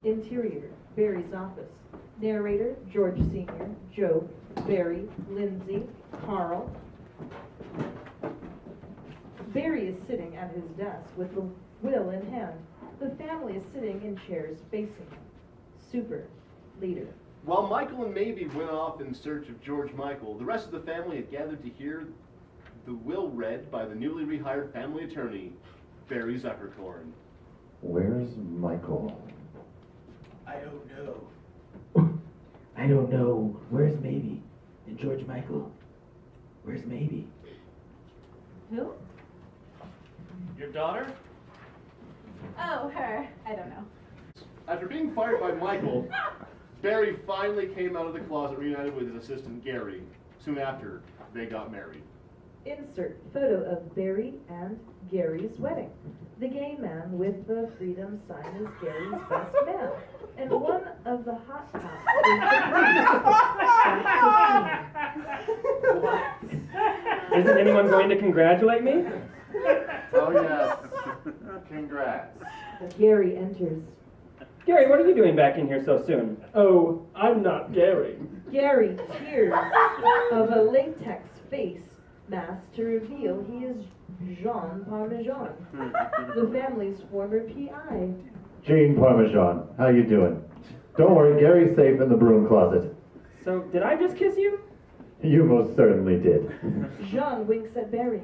Interior, Barry's office. Narrator, George Sr., Joe, Barry, Lindsay, Carl. Barry is sitting at his desk with the will in hand. The family is sitting in chairs facing him. Super, leader. While Michael and Maybe went off in search of George Michael, the rest of the family had gathered to hear the will read by the newly rehired family attorney, Barry Zuckercorn. Where's Michael? I don't know. I don't know. Where's Maybe? And George Michael? Where's Maybe? Who? Your daughter? Oh, her. I don't know. After being fired by Michael, Barry finally came out of the closet reunited with his assistant Gary. Soon after, they got married. Insert photo of Barry and Gary's wedding. The gay man with the freedom sign is Gary's best man. And one of the hot tops is the priest. Isn't anyone going to congratulate me? Oh, yes. Congrats. Gary enters. Gary, what are you doing back in here so soon? Oh, I'm not Gary. Gary tears of a latex face mask to reveal he is Jean Parmesan, the family's former PI. Gene Parmesan, how you doing? Don't worry, Gary's safe in the broom closet. So, did I just kiss you? You most certainly did. Jean winks at Barry.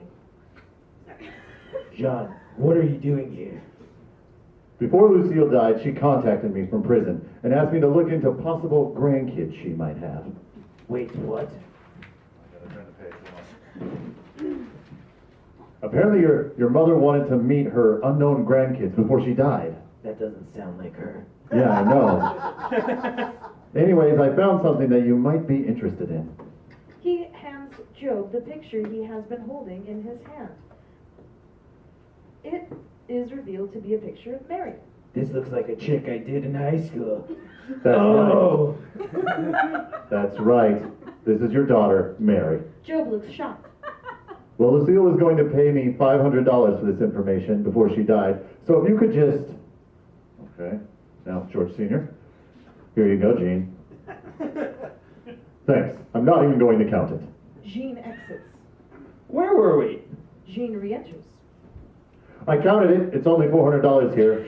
John, what are you doing here? Before Lucille died, she contacted me from prison and asked me to look into possible grandkids she might have. Wait, what? Apparently your mother wanted to meet her unknown grandkids before she died. That doesn't sound like her. Yeah, I know. Anyways, I found something that you might be interested in. He hands Job the picture he has been holding in his hand. It is revealed to be a picture of Mary. This looks like a chick I did in high school. That's Oh! right. That's right. This is your daughter, Mary. Job looks shocked. Well, Lucille was going to pay me $500 for this information before she died. So if you could just... Okay. Now, George Sr. Here you go, Gene. Thanks. I'm not even going to count it. Jean exits. Where were we? Jean re-enters. I counted it. It's only $400 here.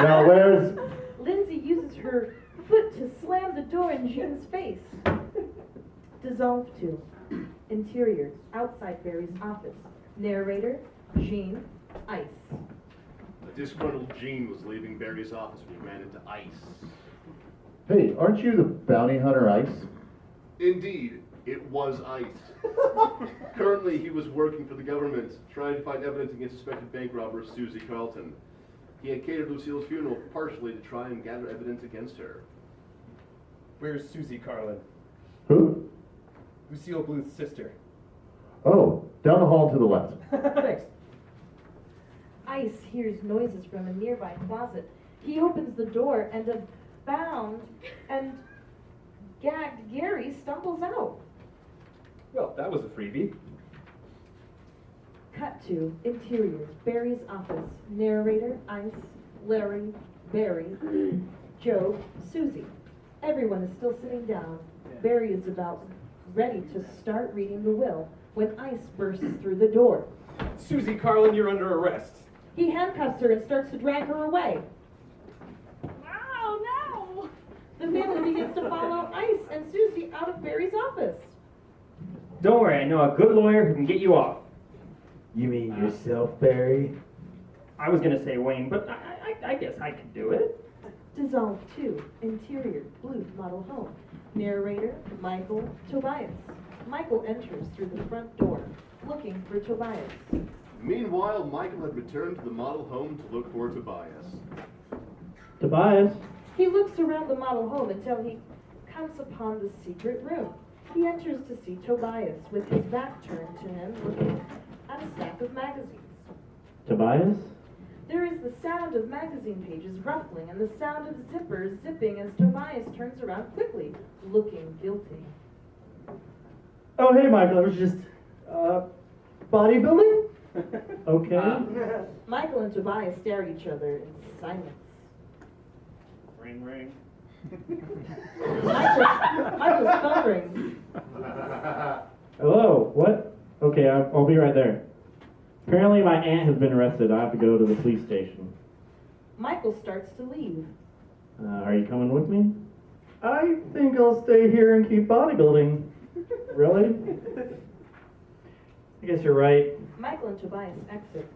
Now, where's... Lindsay uses her foot to slam the door in Jean's face. Dissolve to. Interior, outside Barry's office. Narrator, Jean, ice. A disgruntled Gene was leaving Barry's office when he ran into Ice. Hey, aren't you the bounty hunter, Ice? Indeed, it was Ice. Currently, he was working for the government, trying to find evidence against suspected bank robber Susie Carlton. He had catered Lucille's funeral partially to try and gather evidence against her. Where's Susie Carlin? Who? Lucille Bluth's sister. Oh, down the hall to the left. Thanks. Ice hears noises from a nearby closet. He opens the door and a bound and gagged Gary stumbles out. Well, that was a freebie. Cut to interior, Barry's office. Narrator, Ice, Larry, Barry, Joe, Susie. Everyone is still sitting down. Barry is about ready to start reading the will when Ice bursts through the door. Susie Carlin, you're under arrest. He handcuffs her and starts to drag her away. Oh, no! The family begins to follow Ice and Susie out of Barry's office. Don't worry, I know a good lawyer who can get you off. You mean yourself, Barry? I was gonna say Wayne, but I guess I could do it. Dissolve 2, interior, blue model home. Narrator, Michael, Tobias. Michael enters through the front door, looking for Tobias. Meanwhile, Michael had returned to the model home to look for Tobias. Tobias? He looks around the model home until he comes upon the secret room. He enters to see Tobias with his back turned to him, looking at a stack of magazines. Tobias? There is the sound of magazine pages ruffling and the sound of zippers zipping as Tobias turns around quickly, looking guilty. Oh, hey, Michael, I was just, bodybuilding? Okay. Michael and Tobias stare at each other in silence. Ring, ring. Michael's phone rings. Hello, what? Okay, I'll be right there. Apparently my aunt has been arrested. I have to go to the police station. Michael starts to leave. Are you coming with me? I think I'll stay here and keep bodybuilding. Really? I guess you're right. Michael and Tobias exit.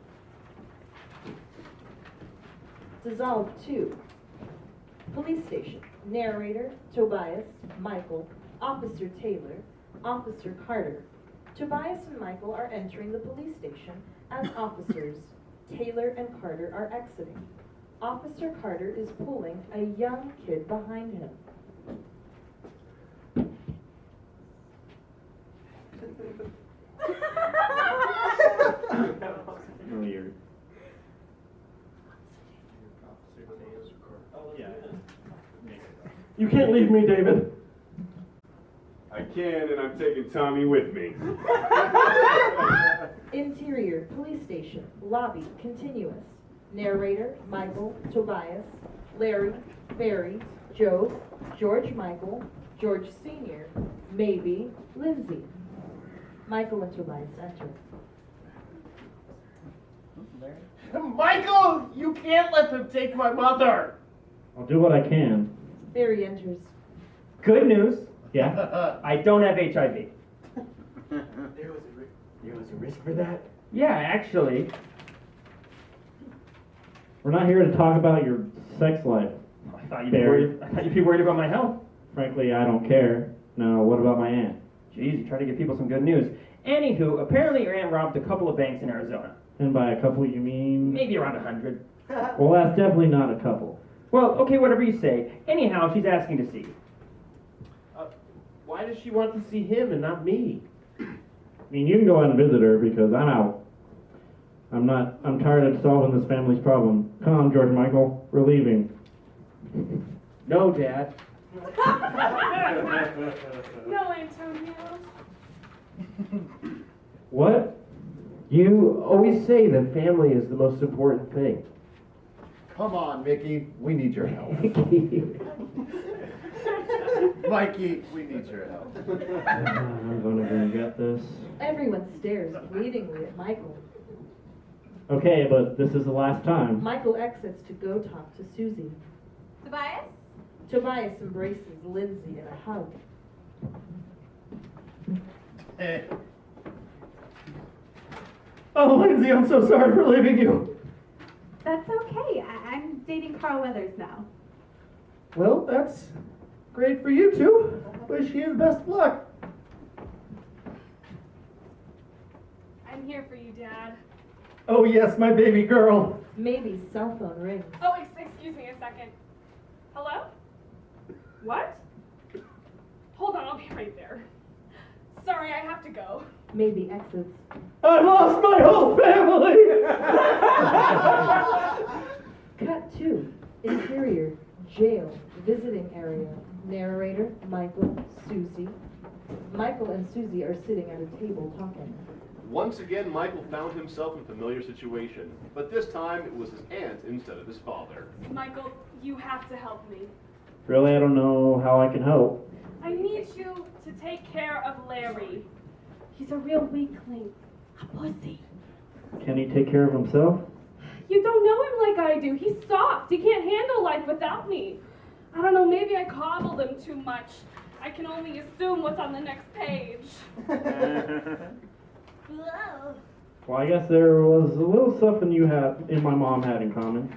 Dissolve 2. Police station. Narrator, Tobias, Michael, Officer Taylor, Officer Carter. Tobias and Michael are entering the police station as officers. Taylor and Carter are exiting. Officer Carter is pulling a young kid behind him. Weird. You can't leave me, David. I can, and I'm taking Tommy with me. Interior, police station, lobby, continuous. Narrator, Michael, Tobias, Larry, Barry, Joe, George Michael, George Sr., maybe, Lindsay. Michael and Tobias enter. Michael, you can't let them take my mother. I'll do what I can. Barry enters. Good news. Yeah? I don't have HIV. There was a risk for that? Yeah, actually. We're not here to talk about your sex life. I thought you'd be Barry. worried. I thought you'd be worried about my health. Frankly, I don't care. Now, what about my aunt? Jeez, you try to give people some good news. Anywho, apparently your aunt robbed a couple of banks in Arizona. And by a couple, you mean? Maybe around 100. Well, that's definitely not a couple. Well, okay, whatever you say. Anyhow, she's asking to see you. Why does she want to see him and not me? I mean, you can go out and visit her because I'm out. I'm tired of solving this family's problem. Come on, George Michael, we're leaving. No, Dad. No, Antonio. What? You always say that family is the most important thing. Come on, Mickey, we need your help. Mikey, we need your help. I'm gonna get this. Everyone stares pleadingly at Michael. Okay, but this is the last time. Michael exits to go talk to Susie. Tobias? Tobias embraces Lindsay in a hug. Oh, Lindsay, I'm so sorry for leaving you. That's okay. I'm dating Carl Weathers now. Well, that's great for you two. Wish you the best of luck. I'm here for you, Dad. Oh, yes, my baby girl. Maybe cell phone rings. Oh, excuse me a second. Hello? What? Hold on, I'll be right there. Sorry, I have to go. Maybe exits. I lost my whole family. Cut 2. Interior, jail, visiting area. Narrator, Michael, Susie. Michael and Susie are sitting at a table talking. Once again, Michael found himself in a familiar situation, but this time it was his aunt instead of his father. Michael, you have to help me. Really, I don't know how I can help. I need you to take care of Larry. He's a real weakling. A pussy. Can he take care of himself? You don't know him like I do. He's soft. He can't handle life without me. I don't know, maybe I coddled him too much. I can only assume what's on the next page. Well, I guess there was a little something you had and my mom had in common.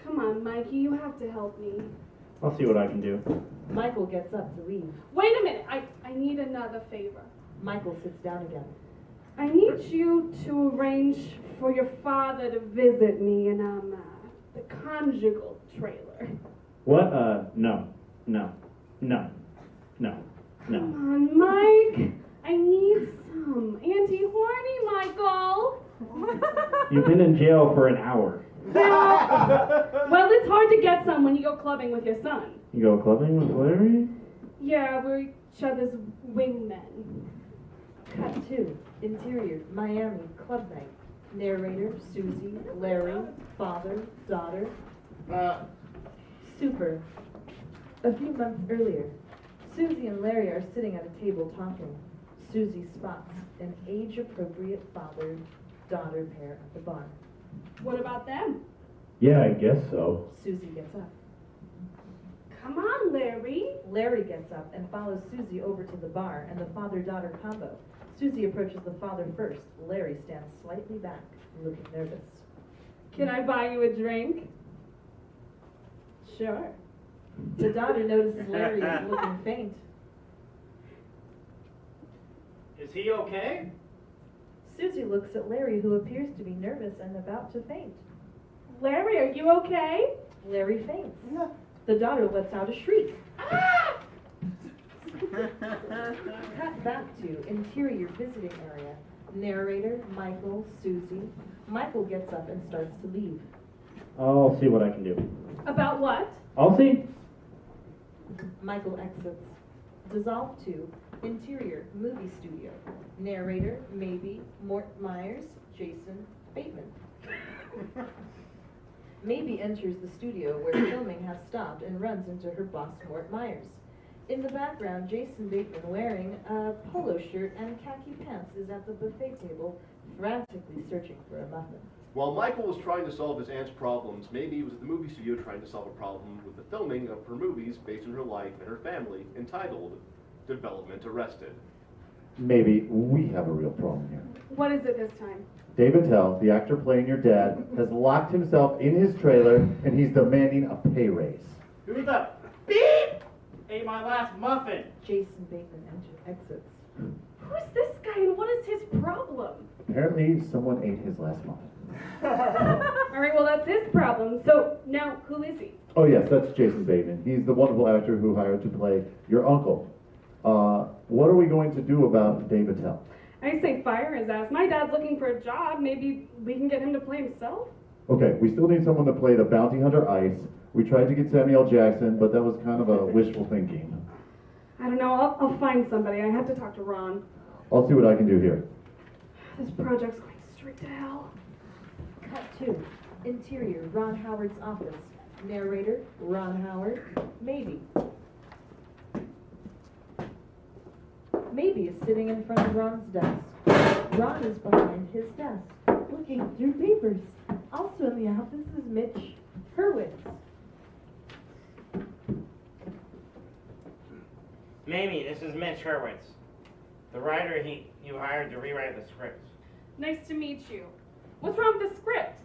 Come on, Mikey, you have to help me. I'll see what I can do. Michael gets up to leave. Wait a minute, I need another favor. Michael sits down again. I need you to arrange for your father to visit me in the conjugal trailer. What? No. Come on, Mike. I need some. Anti-horny, Michael. You've been in jail for an hour. Well, it's hard to get some when you go clubbing with your son. You go clubbing with Larry? Yeah, we're each other's wingmen. Cut 2. Interior, Miami, club night. Narrator, Susie, Larry, father, daughter. Super. A few months earlier, Susie and Larry are sitting at a table talking. Susie spots an age-appropriate father-daughter pair at the bar. What about them? Yeah, I guess so. Susie gets up. Come on, Larry. Larry gets up and follows Susie over to the bar and the father-daughter combo. Susie approaches the father first. Larry stands slightly back, looking nervous. Can I buy you a drink? Sure. The daughter notices Larry is looking faint. Is he okay? Susie looks at Larry, who appears to be nervous and about to faint. Larry, are you okay? Larry faints. The daughter lets out a shriek. Ah! Cut back to interior visiting area. Narrator, Michael, Susie. Michael gets up and starts to leave. I'll see what I can do. About what? I'll see. Michael exits. Dissolve to interior movie studio. Narrator, maybe, Mort Myers, Jason Bateman. Maybe enters the studio where filming has stopped and runs into her boss, Mort Myers. In the background, Jason Bateman, wearing a polo shirt and khaki pants, is at the buffet table, frantically searching for a muffin. While Michael was trying to solve his aunt's problems, maybe he was at the movie studio trying to solve a problem with the filming of her movies based on her life and her family, entitled Development Arrested. Maybe we have a real problem here. What is it this time? David Tell, the actor playing your dad, has locked himself in his trailer and he's demanding a pay raise. Who the beep ate my last muffin? Jason Bateman exits. Who is this guy and what is his problem? Apparently, someone ate his last muffin. All right, well, that's his problem. So now, who is he? Oh yes, that's Jason Bateman. He's the wonderful actor who hired to play your uncle. What are we going to do about David Tell? I say fire his ass. My dad's looking for a job. Maybe we can get him to play himself? Okay, we still need someone to play the bounty hunter Ice. We tried to get Samuel Jackson, but that was kind of a wishful thinking. I don't know. I'll find somebody. I have to talk to Ron. I'll see what I can do here. This project's going straight to hell. Cut to interior, Ron Howard's office. Narrator, Ron Howard. Maybe. Maybe is sitting in front of Ron's desk. Ron is behind his desk, looking through papers. Also in the office is Mitch Hurwitz. Mamie, this is Mitch Hurwitz, the writer you hired to rewrite the script. Nice to meet you. What's wrong with the script?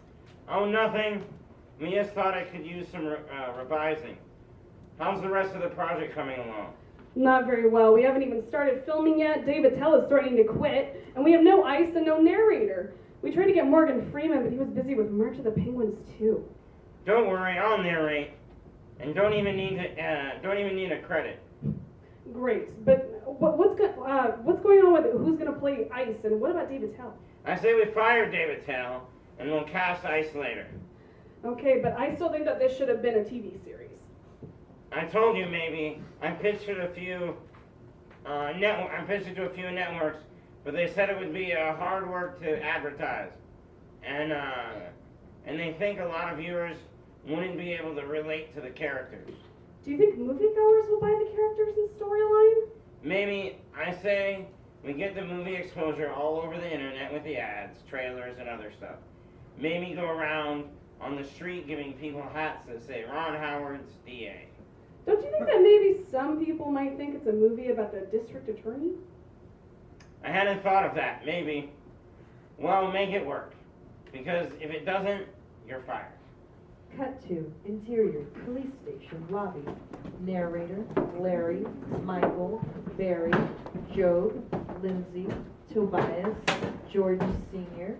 Oh, nothing. We just thought I could use some revising. How's the rest of the project coming along? Not very well. We haven't even started filming yet. David Tell is starting to quit, and we have no Ice and no narrator. We tried to get Morgan Freeman, but he was busy with March of the Penguins too. Don't worry, I'll narrate, and don't even need a credit. Great, but what's going on with it? Who's going to play Ice, and what about David Tell? I say we fire David Tell, and we'll cast Ice later. Okay, but I still think that this should have been a TV series. I told you maybe. I pitched it to a few networks, but they said it would be hard work to advertise, and they think a lot of viewers wouldn't be able to relate to the characters. Do you think moviegoers will buy the characters and storyline? Maybe. I say we get the movie exposure all over the internet with the ads, trailers, and other stuff. Maybe go around on the street giving people hats that say Ron Howard's DA. Don't you think that maybe some people might think it's a movie about the district attorney? I hadn't thought of that. Maybe. Well, make it work. Because if it doesn't, you're fired. Cut to interior, police station, lobby. Narrator, Larry, Michael, Barry, Job, Lindsay, Tobias, George Sr.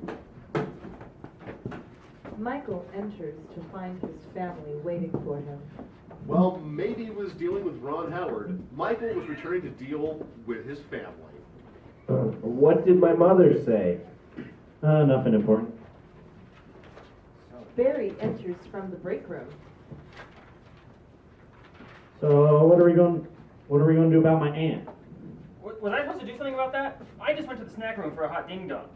Michael enters to find his family waiting for him. Well, maybe he was dealing with Ron Howard. Michael was returning to deal with his family. What did my mother say? Nothing important. Barry enters from the break room. So what are we going to do about my aunt? Was I supposed to do something about that? I just went to the snack room for a hot ding dong.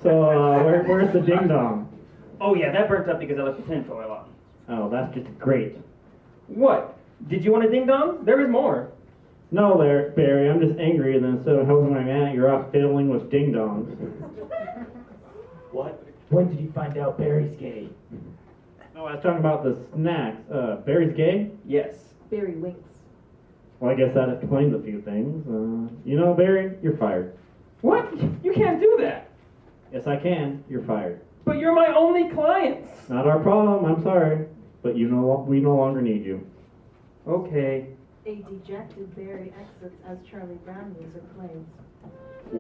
So where's the ding dong? Oh yeah, that burnt up because I left the tinfoil on. Oh, that's just great. What? Did you want a ding dong? There is more. No, there, Barry, I'm just angry, and then instead of helping my aunt, you're off fiddling with ding dongs. What? When did you find out Barry's gay? Oh, I was talking about the snacks. Barry's gay? Yes. Barry winks. Well, I guess that explains a few things. You know, Barry, you're fired. What? You can't do that. Yes, I can. You're fired. But you're my only clients. Not our problem. I'm sorry, but we no longer need you. Okay. A dejected Barry exits as Charlie Brown music plays.